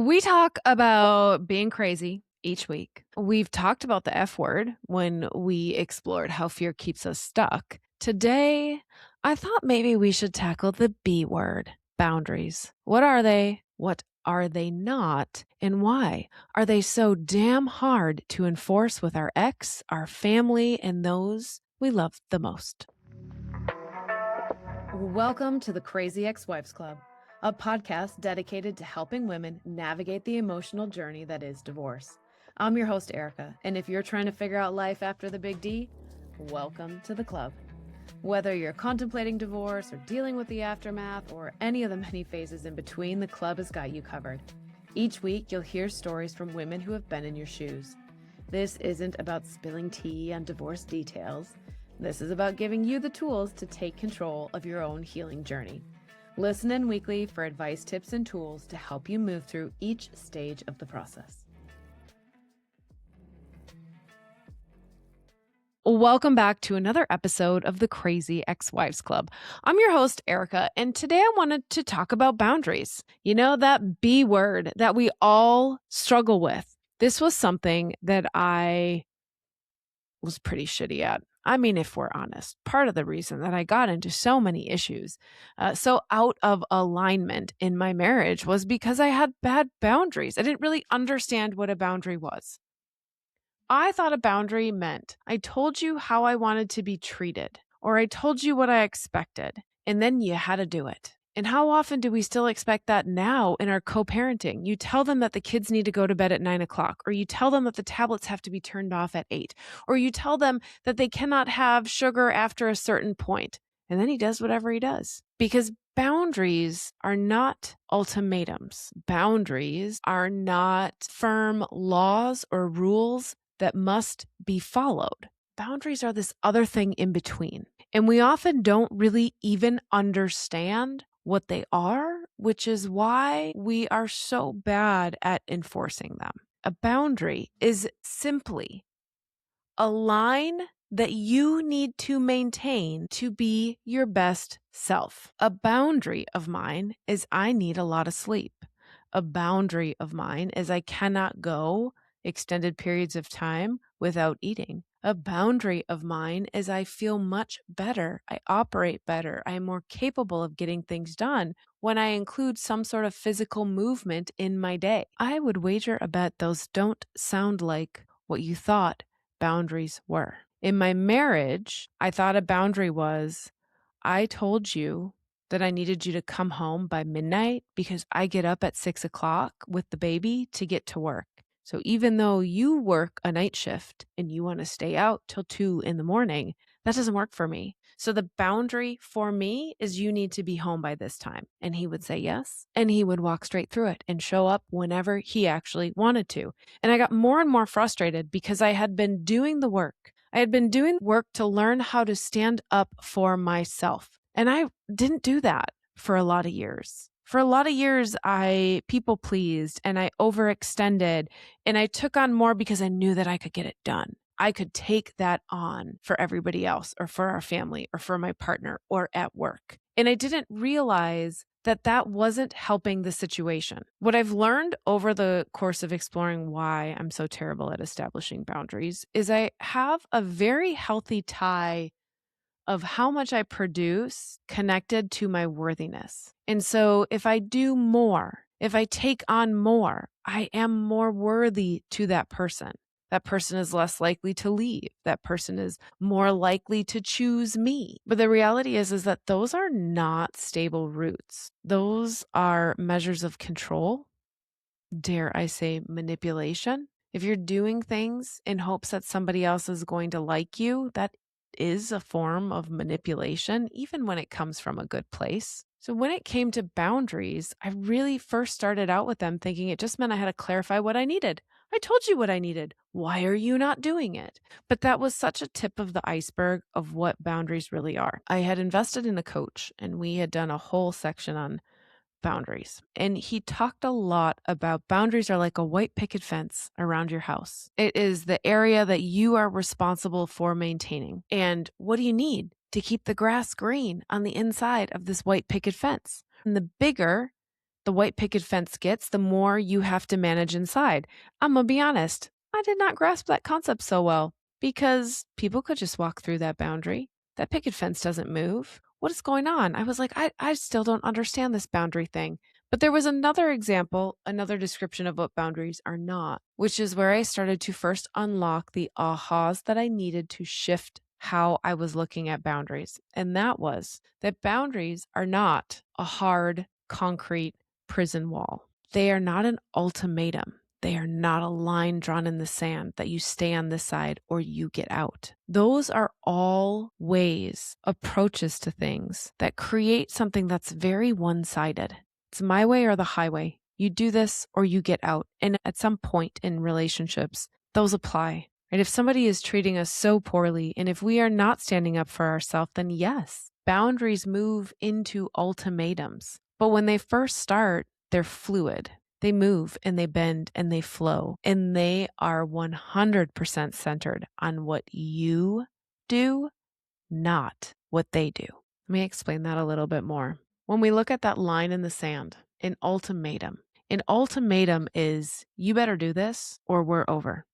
We talk about being crazy each week. We've talked about the F word when we explored how fear keeps us stuck. Today, I thought maybe we should tackle the B word, boundaries. What are they? What are they not? And why are they so damn hard to enforce with our ex, our family, and those we love the most? Welcome to the Crazy Ex-Wives Club, a podcast dedicated to helping women navigate the emotional journey that is divorce. I'm your host, Erica, and if you're trying to figure out life after the big D, welcome to the club. Whether you're contemplating divorce or dealing with the aftermath or any of the many phases in between, the club has got you covered. Each week, you'll hear stories from women who have been in your shoes. This isn't about spilling tea on divorce details. This is about giving you the tools to take control of your own healing journey. Listen in weekly for advice, tips, and tools to help you move through each stage of the process. Welcome back to another episode of the Crazy Ex-Wives Club. I'm your host, Erica, and today I wanted to talk about boundaries. You know, that B word that we all struggle with. This was something that I was pretty shitty at. I mean, if we're honest, part of the reason that I got into so many issues, so out of alignment in my marriage was because I had bad boundaries. I didn't really understand what a boundary was. I thought a boundary meant I told you how I wanted to be treated, or I told you what I expected, and then you had to do it. And how often do we still expect that now in our co-parenting? You tell them that the kids need to go to bed at 9 o'clock, or you tell them that the tablets have to be turned off at 8, or you tell them that they cannot have sugar after a certain point. And then he does whatever he does. Because boundaries are not ultimatums. Boundaries are not firm laws or rules that must be followed. Boundaries are this other thing in between. And we often don't really even understand what they are, which is why we are so bad at enforcing them. A boundary is simply a line that you need to maintain to be your best self. A boundary of mine is I need a lot of sleep. A boundary of mine is I cannot go extended periods of time without eating. A boundary of mine is I feel much better. I operate better. I am more capable of getting things done when I include some sort of physical movement in my day. I would wager a bet those don't sound like what you thought boundaries were. In my marriage, I thought a boundary was I told you that I needed you to come home by midnight because I get up at 6 o'clock with the baby to get to work. So even though you work a night shift and you want to stay out till 2 in the morning, that doesn't work for me. So the boundary for me is you need to be home by this time. And he would say yes. And he would walk straight through it and show up whenever he actually wanted to. And I got more and more frustrated because I had been doing the work. I had been doing work to learn how to stand up for myself. And I didn't do that for a lot of years. For a lot of years, I people pleased and I overextended and I took on more because I knew that I could get it done. I could take that on for everybody else or for our family or for my partner or at work. And I didn't realize that that wasn't helping the situation. What I've learned over the course of exploring why I'm so terrible at establishing boundaries is I have a very healthy tie of how much I produce connected to my worthiness. And so if I do more, if I take on more, I am more worthy to that person. That person is less likely to leave. That person is more likely to choose me. But the reality is that those are not stable roots. Those are measures of control. Dare I say manipulation? If you're doing things in hopes that somebody else is going to like you, that is a form of manipulation, even when it comes from a good place. So when it came to boundaries, I really first started out with them thinking it just meant I had to clarify what I needed. I told you what I needed. Why are you not doing it? But that was such a tip of the iceberg of what boundaries really are. I had invested in a coach and we had done a whole section on boundaries. And he talked a lot about boundaries are like a white picket fence around your house. It is the area that you are responsible for maintaining. And what do you need to keep the grass green on the inside of this white picket fence? And the bigger the white picket fence gets, the more you have to manage inside. I'm going to be honest, I did not grasp that concept so well because people could just walk through that boundary. That picket fence doesn't move. What is going on? I was like, I still don't understand this boundary thing. But there was another example, another description of what boundaries are not, which is where I started to first unlock the ahas that I needed to shift how I was looking at boundaries. And that was that boundaries are not a hard, concrete prison wall. They are not an ultimatum. They are not a line drawn in the sand that you stay on this side or you get out. Those are all ways, approaches to things that create something that's very one-sided. It's my way or the highway. You do this or you get out. And at some point in relationships, those apply. Right? If somebody is treating us so poorly, and if we are not standing up for ourselves, then yes, boundaries move into ultimatums. But when they first start, they're fluid. They move and they bend and they flow. And they are 100% centered on what you do, not what they do. Let me explain that a little bit more. When we look at that line in the sand, an ultimatum is you better do this or we're over.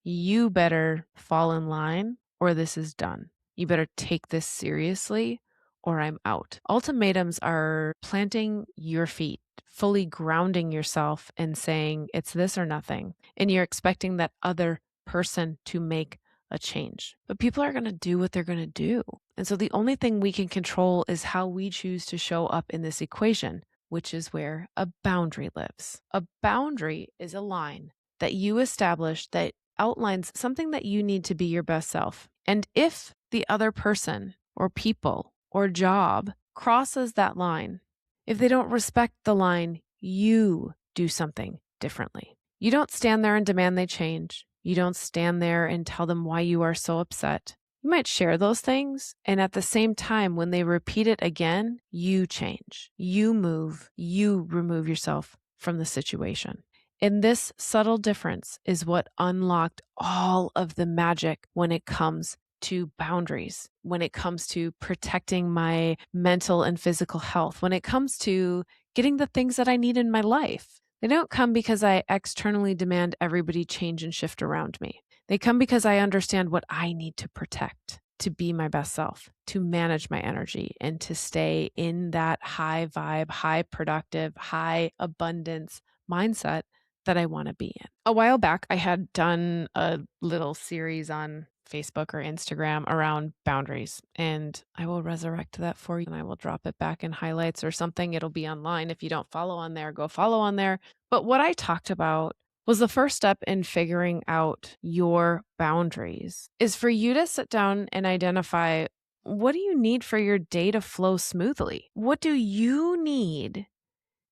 You better fall in line or this is done. You better take this seriously or I'm out. Ultimatums are planting your feet, fully grounding yourself and saying it's this or nothing. And you're expecting that other person to make a change. But people are going to do what they're going to do. And so the only thing we can control is how we choose to show up in this equation, which is where a boundary lives. A boundary is a line that you establish that outlines something that you need to be your best self. And if the other person or people or job crosses that line, if they don't respect the line, you do something differently. You don't stand there and demand they change. You don't stand there and tell them why you are so upset. You might share those things. And at the same time, when they repeat it again, you change, you move, you remove yourself from the situation. And this subtle difference is what unlocked all of the magic when it comes to boundaries, when it comes to protecting my mental and physical health, when it comes to getting the things that I need in my life. They don't come because I externally demand everybody change and shift around me. They come because I understand what I need to protect to be my best self, to manage my energy, and to stay in that high vibe, high productive, high abundance mindset that I want to be in. A while back, I had done a little series on Facebook or Instagram around boundaries, and I will resurrect that for you and I will drop it back in highlights or something. It'll be online. If you don't follow on there, go follow on there. But what I talked about was the first step in figuring out your boundaries is for you to sit down and identify, what do you need for your day to flow smoothly? What do you need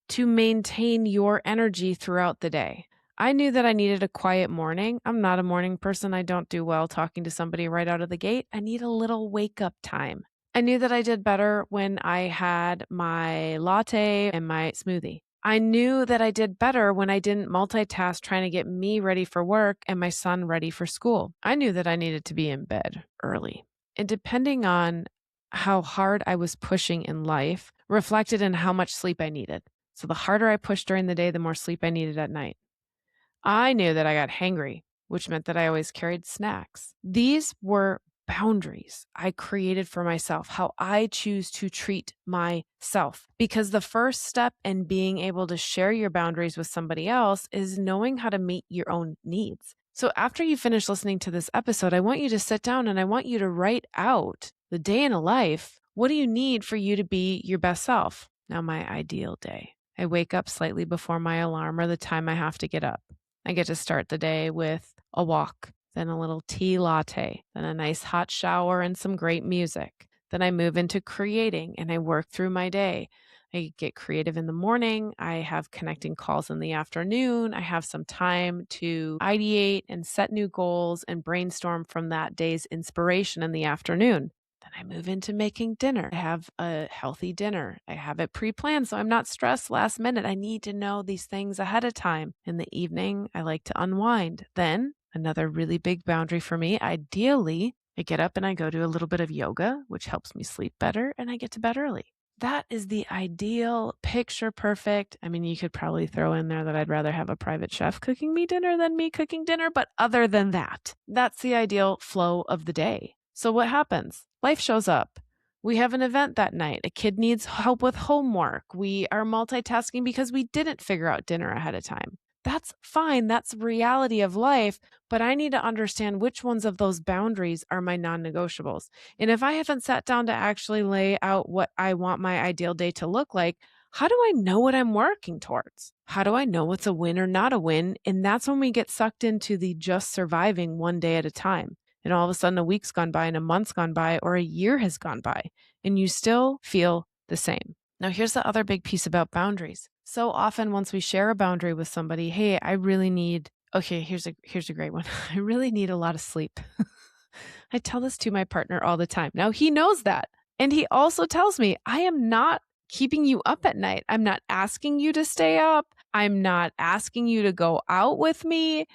to maintain your energy throughout the day? I knew that I needed a quiet morning. I'm not a morning person. I don't do well talking to somebody right out of the gate. I need a little wake up time. I knew that I did better when I had my latte and my smoothie. I knew that I did better when I didn't multitask trying to get me ready for work and my son ready for school. I knew that I needed to be in bed early. And depending on how hard I was pushing in life reflected in how much sleep I needed. So the harder I pushed during the day, the more sleep I needed at night. I knew that I got hangry, which meant that I always carried snacks. These were boundaries I created for myself, how I choose to treat myself. Because the first step in being able to share your boundaries with somebody else is knowing how to meet your own needs. So after you finish listening to this episode, I want you to sit down and I want you to write out the day in a life. What do you need for you to be your best self? Now, my ideal day. I wake up slightly before my alarm or the time I have to get up. I get to start the day with a walk, then a little tea latte, then a nice hot shower and some great music. Then I move into creating and I work through my day. I get creative in the morning. I have connecting calls in the afternoon. I have some time to ideate and set new goals and brainstorm from that day's inspiration in the afternoon. Then I move into making dinner. I have a healthy dinner. I have it pre-planned so I'm not stressed last minute. I need to know these things ahead of time. In the evening, I like to unwind. Then another really big boundary for me, ideally, I get up and I go do a little bit of yoga, which helps me sleep better, and I get to bed early. That is the ideal, picture perfect. I mean, you could probably throw in there that I'd rather have a private chef cooking me dinner than me cooking dinner. But other than that, that's the ideal flow of the day. So what happens? Life shows up. We have an event that night. A kid needs help with homework. We are multitasking because we didn't figure out dinner ahead of time. That's fine. That's reality of life. But I need to understand which ones of those boundaries are my non negotiables. And if I haven't sat down to actually lay out what I want my ideal day to look like, how do I know what I'm working towards? How do I know what's a win or not a win? And that's when we get sucked into the just surviving one day at a time. And all of a sudden, a week's gone by and a month's gone by or a year has gone by, and you still feel the same. Now, here's the other big piece about boundaries. So often, once we share a boundary with somebody, hey, I really need, okay, here's a great one. I really need a lot of sleep. I tell this to my partner all the time. Now he knows that. And he also tells me, I am not keeping you up at night. I'm not asking you to stay up. I'm not asking you to go out with me.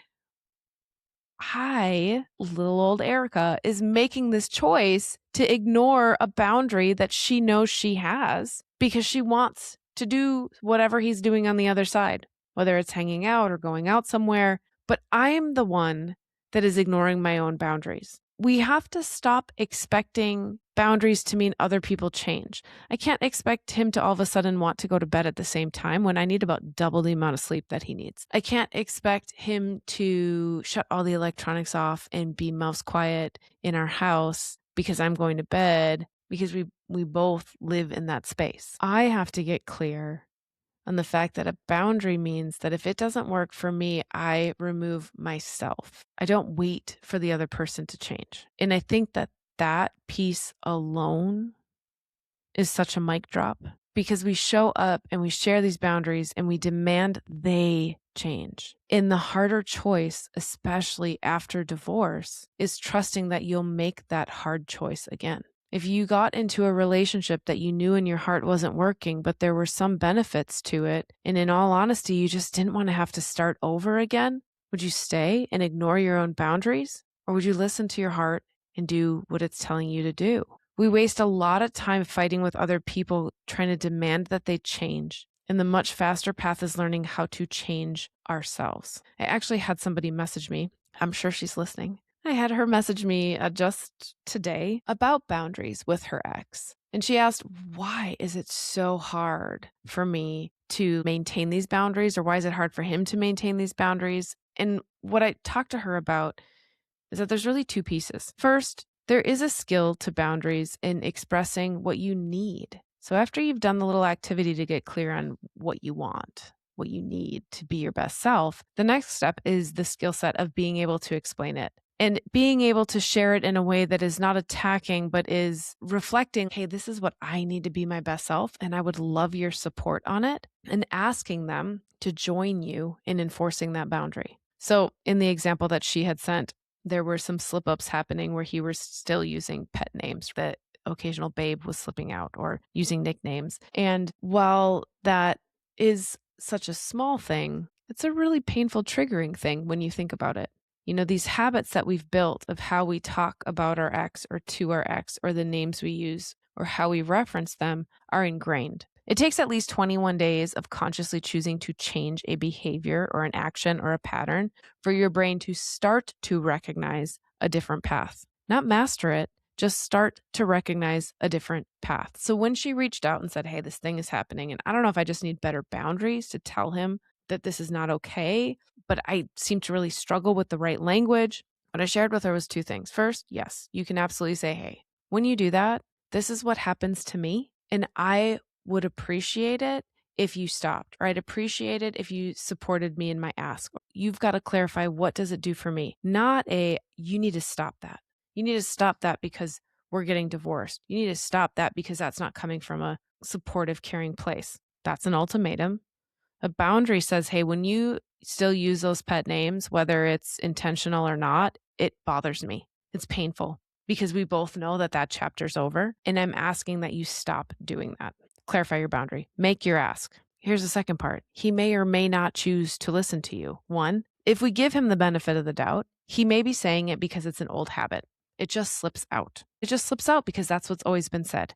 Hi, little old Erica is making this choice to ignore a boundary that she knows she has because she wants to do whatever he's doing on the other side, whether it's hanging out or going out somewhere. But I am the one that is ignoring my own boundaries. We have to stop expecting boundaries to mean other people change. I can't expect him to all of a sudden want to go to bed at the same time when I need about double the amount of sleep that he needs. I can't expect him to shut all the electronics off and be mouse quiet in our house because I'm going to bed, because we both live in that space. I have to get clear on the fact that a boundary means that if it doesn't work for me, I remove myself. I don't wait for the other person to change. And I think that that piece alone is such a mic drop because we show up and we share these boundaries and we demand they change. And the harder choice, especially after divorce, is trusting that you'll make that hard choice again. If you got into a relationship that you knew in your heart wasn't working, but there were some benefits to it, and in all honesty, you just didn't want to have to start over again, would you stay and ignore your own boundaries? Or would you listen to your heart and do what it's telling you to do? We waste a lot of time fighting with other people trying to demand that they change. And the much faster path is learning how to change ourselves. I actually had somebody message me. I'm sure she's listening. I had her message me just today about boundaries with her ex. And she asked, why is it so hard for me to maintain these boundaries? Or why is it hard for him to maintain these boundaries? And what I talked to her about is that there's really two pieces. First, there is a skill to boundaries in expressing what you need. So after you've done the little activity to get clear on what you want, what you need to be your best self, the next step is the skill set of being able to explain it. And being able to share it in a way that is not attacking, but is reflecting, hey, this is what I need to be my best self, and I would love your support on it, and asking them to join you in enforcing that boundary. So in the example that she had sent, there were some slip ups happening where he was still using pet names. The occasional babe was slipping out or using nicknames. And while that is such a small thing, it's a really painful, triggering thing when you think about it. You know, these habits that we've built of how we talk about our ex or to our ex or the names we use or how we reference them are ingrained. It takes at least 21 days of consciously choosing to change a behavior or an action or a pattern for your brain to start to recognize a different path. Not master it, just start to recognize a different path. So when she reached out and said, hey, this thing is happening, and I don't know if I just need better boundaries to tell him that this is not okay, but I seem to really struggle with the right language. What I shared with her was two things. First, yes, you can absolutely say, hey, when you do that, this is what happens to me, and I would appreciate it if you stopped, or I'd appreciate it if you supported me in my ask. You've got to clarify, what does it do for me? Not you need to stop that. You need to stop that because we're getting divorced. You need to stop that because that's not coming from a supportive, caring place. That's an ultimatum. A boundary says, hey, when you still use those pet names, whether it's intentional or not, it bothers me. It's painful because we both know that that chapter's over. And I'm asking that you stop doing that. Clarify your boundary. Make your ask. Here's the second part. He may or may not choose to listen to you. One, if we give him the benefit of the doubt, he may be saying it because it's an old habit. It just slips out. It just slips out because that's what's always been said.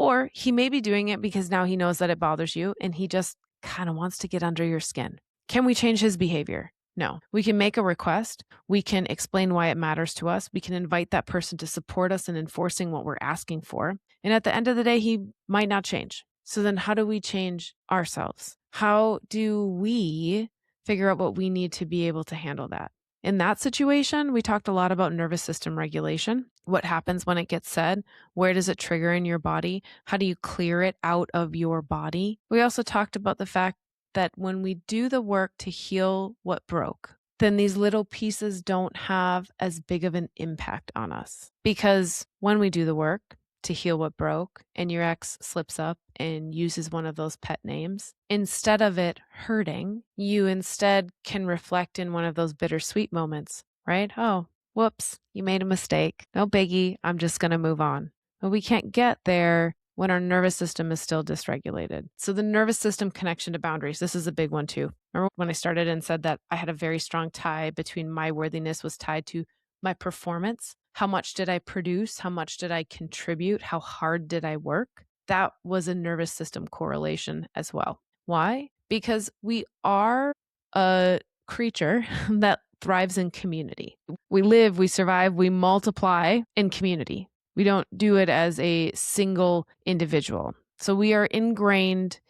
Or he may be doing it because now he knows that it bothers you and he just kind of wants to get under your skin. Can we change his behavior? No. We can make a request. We can explain why it matters to us. We can invite that person to support us in enforcing what we're asking for. And at the end of the day, he might not change. So then how do we change ourselves? How do we figure out what we need to be able to handle that? In that situation, we talked a lot about nervous system regulation. What happens when it gets said? Where does it trigger in your body? How do you clear it out of your body? We also talked about the fact that when we do the work to heal what broke, then these little pieces don't have as big of an impact on us. Because when we do the work to heal what broke and your ex slips up and uses one of those pet names, instead of it hurting, you instead can reflect in one of those bittersweet moments, right? Oh, whoops, you made a mistake. No biggie. I'm just going to move on. But we can't get there when our nervous system is still dysregulated. So the nervous system connection to boundaries, this is a big one too. Remember when I started and said that I had a very strong tie between my worthiness was tied to my performance? How much did I produce? How much did I contribute? How hard did I work? That was a nervous system correlation as well. Why? Because we are a creature that thrives in community. We live, we survive, we multiply in community. We don't do it as a single individual. So we are ingrained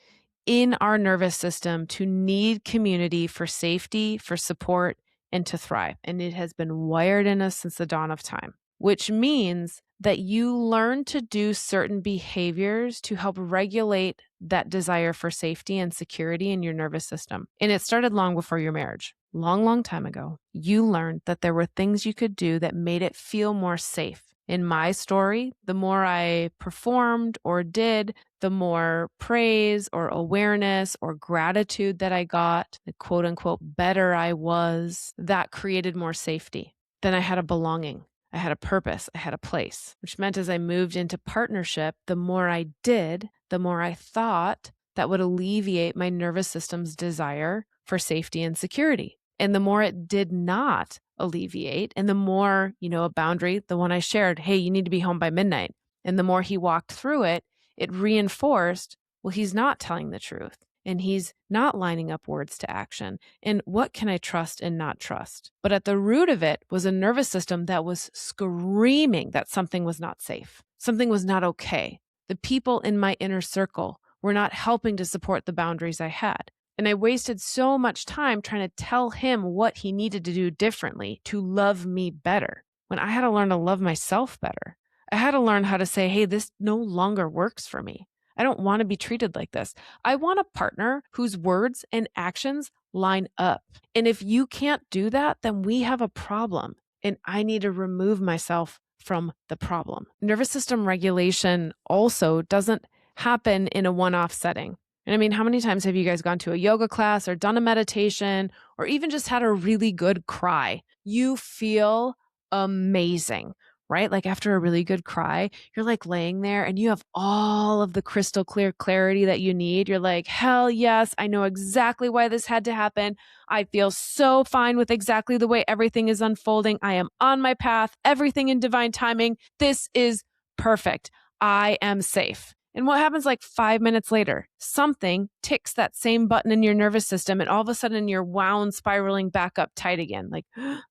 in our nervous system to need community for safety, for support, and to thrive. And it has been wired in us since the dawn of time, which means that you learn to do certain behaviors to help regulate that desire for safety and security in your nervous system. And it started long before your marriage. Long, long time ago, you learned that there were things you could do that made it feel more safe. In my story, the more I performed or did, the more praise or awareness or gratitude that I got, the quote unquote better I was, that created more safety. Then I had a belonging. I had a purpose. I had a place, which meant as I moved into partnership, the more I did, the more I thought that would alleviate my nervous system's desire for safety and security. And the more it did not alleviate, and the more, a boundary, the one I shared, hey, you need to be home by midnight. And the more he walked through it, it reinforced, well, he's not telling the truth and he's not lining up words to action. And what can I trust and not trust? But at the root of it was a nervous system that was screaming that something was not safe. Something was not okay. The people in my inner circle were not helping to support the boundaries I had. And I wasted so much time trying to tell him what he needed to do differently to love me better, when I had to learn to love myself better. I had to learn how to say, hey, this no longer works for me. I don't want to be treated like this. I want a partner whose words and actions line up. And if you can't do that, then we have a problem. And I need to remove myself from the problem. Nervous system regulation also doesn't happen in a one-off setting. And I mean, how many times have you guys gone to a yoga class or done a meditation or even just had a really good cry? You feel amazing, right? Like after a really good cry, you're like laying there and you have all of the crystal clear clarity that you need. You're like, hell yes, I know exactly why this had to happen. I feel so fine with exactly the way everything is unfolding. I am on my path, everything in divine timing. This is perfect. I am safe. And what happens like 5 minutes later? Something ticks that same button in your nervous system, and all of a sudden you're wound spiraling back up tight again. Like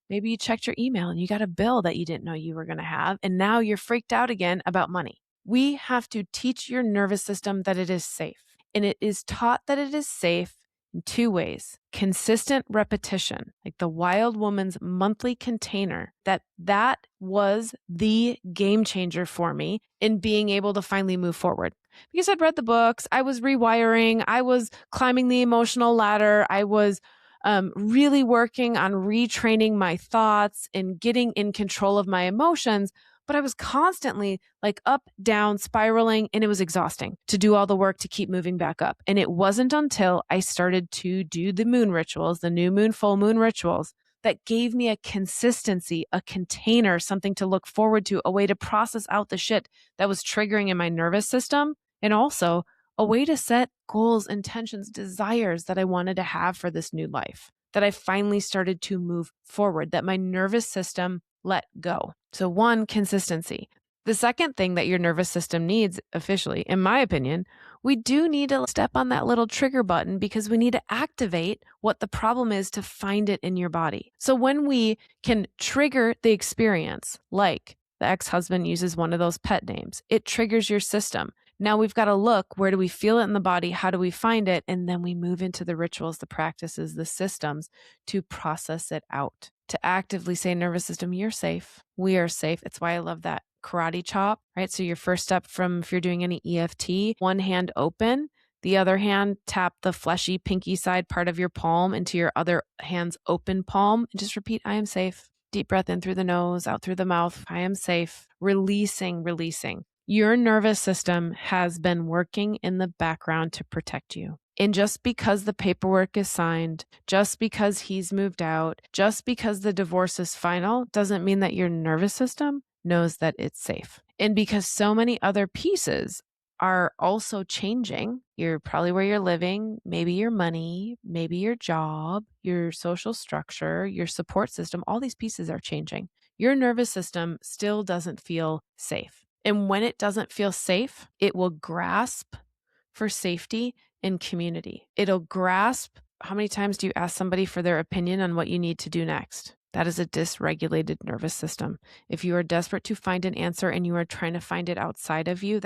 maybe you checked your email and you got a bill that you didn't know you were going to have, and now you're freaked out again about money. We have to teach your nervous system that it is safe. And it is taught that it is safe in two ways. Consistent repetition, like the Wild Woman's monthly container, that was the game changer for me in being able to finally move forward. Because I'd read the books, I was rewiring, I was climbing the emotional ladder, I was really working on retraining my thoughts and getting in control of my emotions. But I was constantly like up, down, spiraling, and it was exhausting to do all the work to keep moving back up. And it wasn't until I started to do the moon rituals, the new moon, full moon rituals, that gave me a consistency, a container, something to look forward to, a way to process out the shit that was triggering in my nervous system, and also a way to set goals, intentions, desires that I wanted to have for this new life, that I finally started to move forward, that my nervous system let go. So one, consistency. The second thing that your nervous system needs, officially, in my opinion, we do need to step on that little trigger button because we need to activate what the problem is to find it in your body. So when we can trigger the experience, like the ex-husband uses one of those pet names, it triggers your system. Now we've got to look, where do we feel it in the body? How do we find it? And then we move into the rituals, the practices, the systems to process it out, to actively say, nervous system, you're safe. We are safe. It's why I love that karate chop, right? So your first step from, if you're doing any EFT, one hand open, the other hand tap the fleshy pinky side part of your palm into your other hand's open palm and just repeat, I am safe. Deep breath in through the nose, out through the mouth. I am safe. Releasing, releasing. Your nervous system has been working in the background to protect you. And just because the paperwork is signed, just because he's moved out, just because the divorce is final, doesn't mean that your nervous system knows that it's safe. And because so many other pieces are also changing, you're probably where you're living, maybe your money, maybe your job, your social structure, your support system, all these pieces are changing. Your nervous system still doesn't feel safe. And when it doesn't feel safe, it will grasp for safety and community. It'll grasp. How many times do you ask somebody for their opinion on what you need to do next? That is a dysregulated nervous system. If you are desperate to find an answer and you are trying to find it outside of you,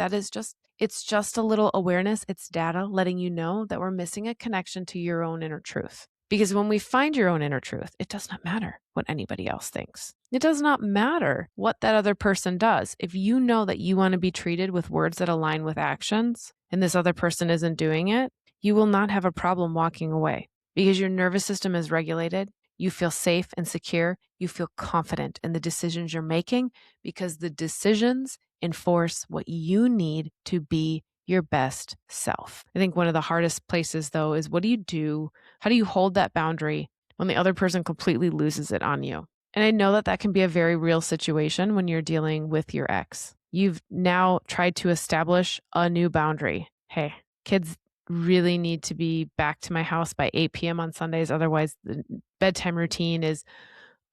it's just a little awareness. It's data letting you know that we're missing a connection to your own inner truth. Because when we find your own inner truth, it does not matter what anybody else thinks. It does not matter what that other person does. If you know that you want to be treated with words that align with actions and this other person isn't doing it, you will not have a problem walking away because your nervous system is regulated. You feel safe and secure. You feel confident in the decisions you're making because the decisions enforce what you need to be your best self. I think one of the hardest places, though, is what do you do? How do you hold that boundary when the other person completely loses it on you? And I know that that can be a very real situation when you're dealing with your ex. You've now tried to establish a new boundary. Hey, kids really need to be back to my house by 8 p.m. on Sundays. Otherwise, the bedtime routine is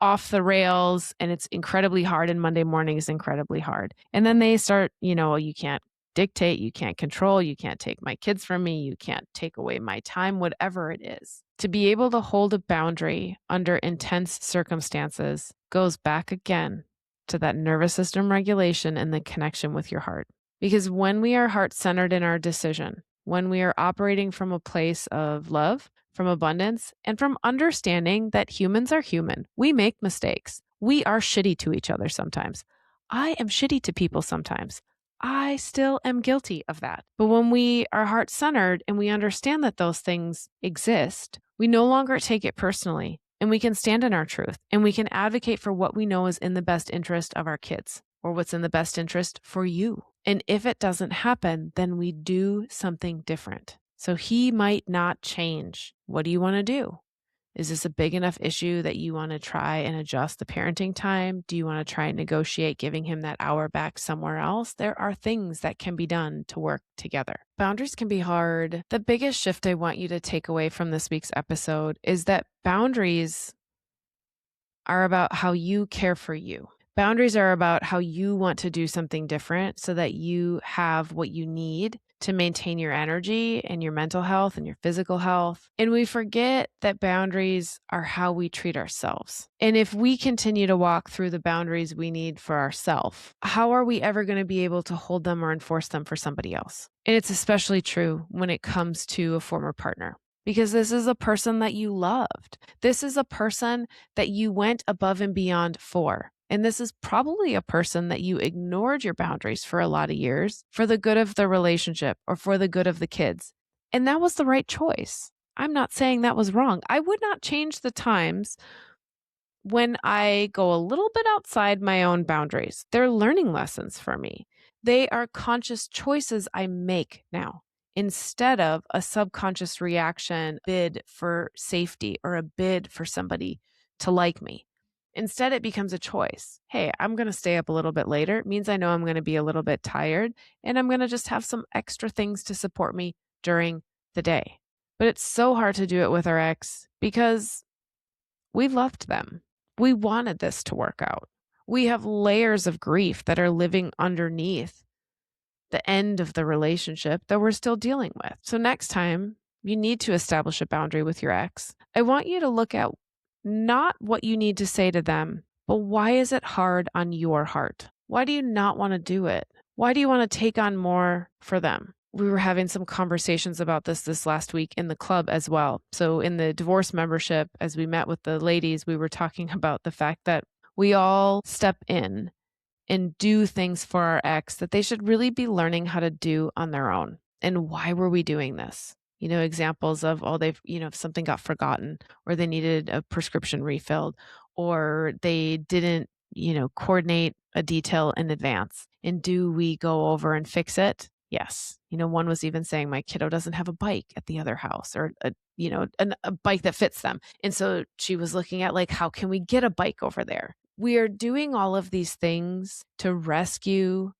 off the rails and it's incredibly hard. And Monday morning is incredibly hard. And then they start, you can't dictate, you can't control, you can't take my kids from me, you can't take away my time, whatever it is. To be able to hold a boundary under intense circumstances goes back again to that nervous system regulation and the connection with your heart. Because when we are heart-centered in our decision, when we are operating from a place of love, from abundance, and from understanding that humans are human, we make mistakes. We are shitty to each other sometimes. I am shitty to people sometimes. I still am guilty of that. But when we are heart-centered and we understand that those things exist, we no longer take it personally and we can stand in our truth and we can advocate for what we know is in the best interest of our kids or what's in the best interest for you. And if it doesn't happen, then we do something different. So he might not change. What do you want to do? Is this a big enough issue that you want to try and adjust the parenting time? Do you want to try and negotiate giving him that hour back somewhere else? There are things that can be done to work together. Boundaries can be hard. The biggest shift I want you to take away from this week's episode is that boundaries are about how you care for you. Boundaries are about how you want to do something different so that you have what you need to maintain your energy and your mental health and your physical health. And we forget that boundaries are how we treat ourselves. And if we continue to walk through the boundaries we need for ourselves, how are we ever going to be able to hold them or enforce them for somebody else? And it's especially true when it comes to a former partner. Because this is a person that you loved. This is a person that you went above and beyond for. And this is probably a person that you ignored your boundaries for a lot of years for the good of the relationship or for the good of the kids. And that was the right choice. I'm not saying that was wrong. I would not change the times when I go a little bit outside my own boundaries. They're learning lessons for me. They are conscious choices I make now, instead of a subconscious reaction, bid for safety or a bid for somebody to like me. Instead, it becomes a choice. Hey, I'm going to stay up a little bit later. It means I know I'm going to be a little bit tired and I'm going to just have some extra things to support me during the day. But it's so hard to do it with our ex because we loved them. We wanted this to work out. We have layers of grief that are living underneath the end of the relationship that we're still dealing with. So next time you need to establish a boundary with your ex, I want you to look at not what you need to say to them, but why is it hard on your heart? Why do you not want to do it? Why do you want to take on more for them? We were having some conversations about this last week in the club as well. So in the divorce membership, as we met with the ladies, we were talking about the fact that we all step in and do things for our ex that they should really be learning how to do on their own. And why were we doing this? Examples of, if something got forgotten or they needed a prescription refilled or they didn't, coordinate a detail in advance. And do we go over and fix it? Yes. One was even saying my kiddo doesn't have a bike at the other house or a bike that fits them. And so she was looking at like, how can we get a bike over there? We are doing all of these things to rescue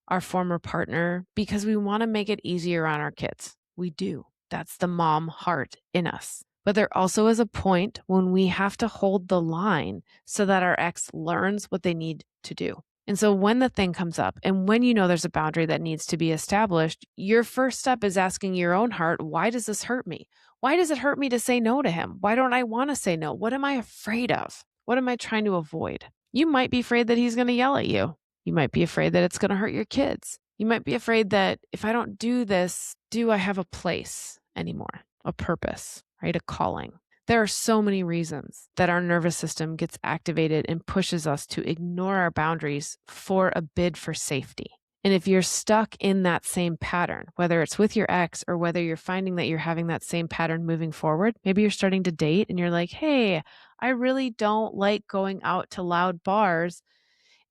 our former partner because we want to make it easier on our kids. We do. That's the mom heart in us. But there also is a point when we have to hold the line so that our ex learns what they need to do. And so when the thing comes up and when there's a boundary that needs to be established, your first step is asking your own heart, why does this hurt me? Why does it hurt me to say no to him? Why don't I want to say no? What am I afraid of? What am I trying to avoid? You might be afraid that he's going to yell at you. You might be afraid that it's going to hurt your kids. You might be afraid that if I don't do this, do I have a place anymore? A purpose, right? A calling. There are so many reasons that our nervous system gets activated and pushes us to ignore our boundaries for a bid for safety. And if you're stuck in that same pattern, whether it's with your ex or whether you're finding that you're having that same pattern moving forward, maybe you're starting to date and you're like, hey, I really don't like going out to loud bars.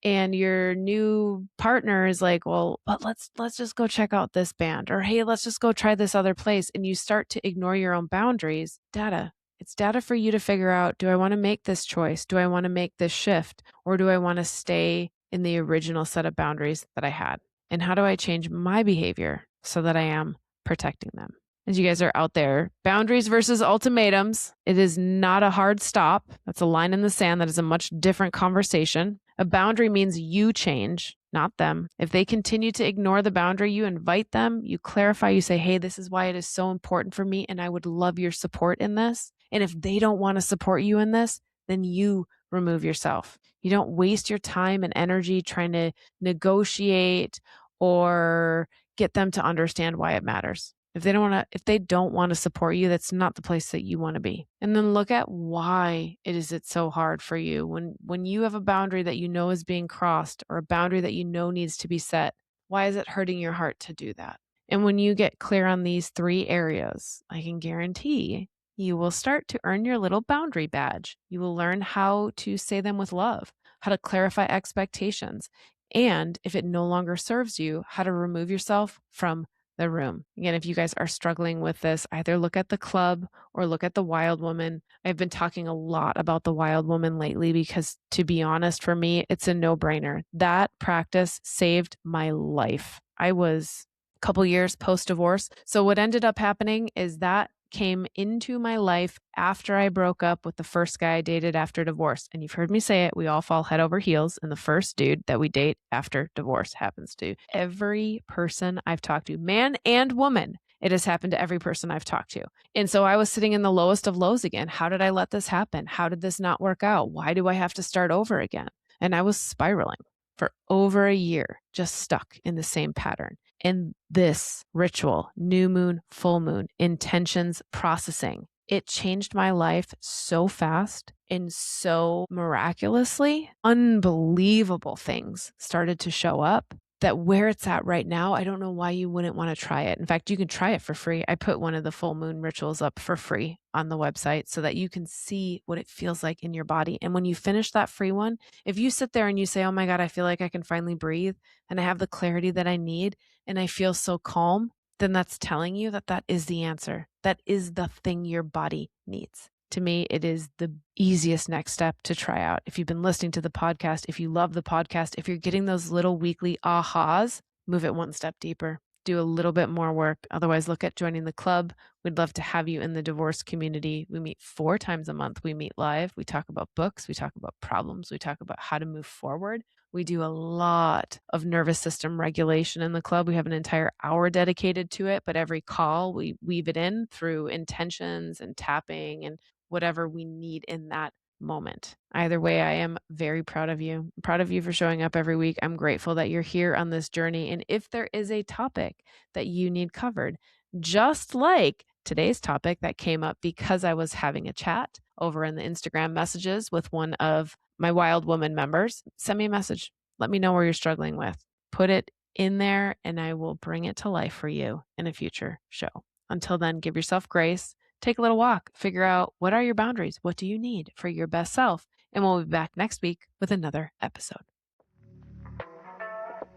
And your new partner is like, well, but let's just go check out this band, or hey, let's just go try this other place. And you start to ignore your own boundaries. It's data for you to figure out, do I want to make this choice? Do I want to make this shift? Or do I want to stay in the original set of boundaries that I had? And how do I change my behavior so that I am protecting them? As you guys are out there, boundaries versus ultimatums. It is not a hard stop. That's a line in the sand. That is a much different conversation. A boundary means you change, not them. If they continue to ignore the boundary, you invite them, you clarify, you say, hey, this is why it is so important for me, and I would love your support in this. And if they don't want to support you in this, then you remove yourself. You don't waste your time and energy trying to negotiate or get them to understand why it matters. If they don't want to support you, that's not the place that you want to be. And then look at why it's so hard for you when you have a boundary that is being crossed or a boundary that needs to be set. Why is it hurting your heart to do that? And when you get clear on these 3 areas, I can guarantee you will start to earn your little boundary badge. You will learn how to say them with love, how to clarify expectations, and if it no longer serves you, how to remove yourself from the room. Again, if you guys are struggling with this, either look at the club or look at the wild woman. I've been talking a lot about the wild woman lately because, to be honest, for me, it's a no-brainer. That practice saved my life. I was a couple years post-divorce. So what ended up happening is that came into my life after I broke up with the first guy I dated after divorce. And you've heard me say it, we all fall head over heels. And the first dude that we date after divorce happens to every person I've talked to, man and woman. It has happened to every person I've talked to. And so I was sitting in the lowest of lows again. How did I let this happen? How did this not work out? Why do I have to start over again? And I was spiraling for over a year, just stuck in the same pattern. And this ritual, new moon, full moon, intentions processing, it changed my life so fast and so miraculously. Unbelievable things started to show up that where it's at right now, I don't know why you wouldn't want to try it. In fact, you can try it for free. I put one of the full moon rituals up for free on the website so that you can see what it feels like in your body. And when you finish that free one, if you sit there and you say, oh my God, I feel like I can finally breathe and I have the clarity that I need and I feel so calm, then that's telling you that that is the answer. That is the thing your body needs. To me, it is the easiest next step to try out. If you've been listening to the podcast, if you love the podcast, if you're getting those little weekly ahas, move it one step deeper. do a little bit more work. Otherwise, look at joining the club. We'd love to have you in the divorce community. We meet 4 times a month. We meet live. We talk about books. We talk about problems. We talk about how to move forward. We do a lot of nervous system regulation in the club. We have an entire hour dedicated to it, but every call we weave it in through intentions and tapping and whatever we need in that moment. Either way, I am very proud of you. I'm proud of you for showing up every week. I'm grateful that you're here on this journey. And if there is a topic that you need covered, just like today's topic that came up because I was having a chat over in the Instagram messages with one of my Wild Woman members, send me a message. Let me know where you're struggling with. Put it in there and I will bring it to life for you in a future show. Until then, give yourself grace. Take a little walk, figure out what are your boundaries? What do you need for your best self? And we'll be back next week with another episode.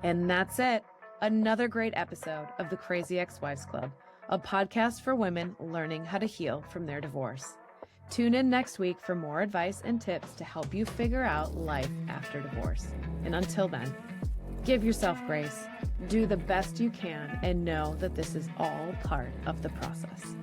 And that's it. Another great episode of the Crazy Ex-Wives Club, a podcast for women learning how to heal from their divorce. Tune in next week for more advice and tips to help you figure out life after divorce. And until then, give yourself grace, do the best you can, and know that this is all part of the process.